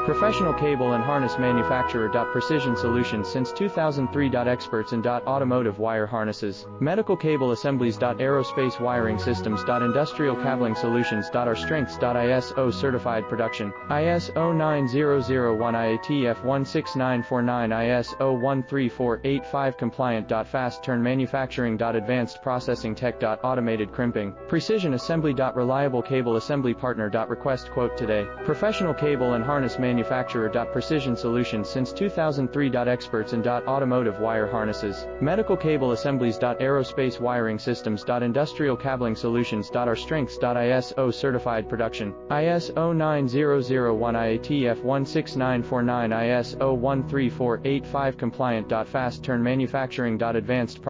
Professional cable and harness manufacturer. Precision Solutions since 2003. Experts in automotive wire harnesses, medical cable assemblies. Aerospace wiring systems. Industrial cabling solutions. Our strengths. ISO certified production, ISO 9001 IATF 16949 ISO 13485 compliant. Fast turn manufacturing. Advanced processing tech. Automated crimping, precision assembly. Reliable cable assembly partner. Request quote today. Professional cable and harness manufacturer. Precision Solutions since 2003. Experts in automotive wire harnesses, medical cable assemblies. Aerospace wiring systems. Industrial cabling solutions. Our strengths. ISO certified production, ISO 9001 IATF 16949 ISO 13485 compliant. Fast turn manufacturing. Advanced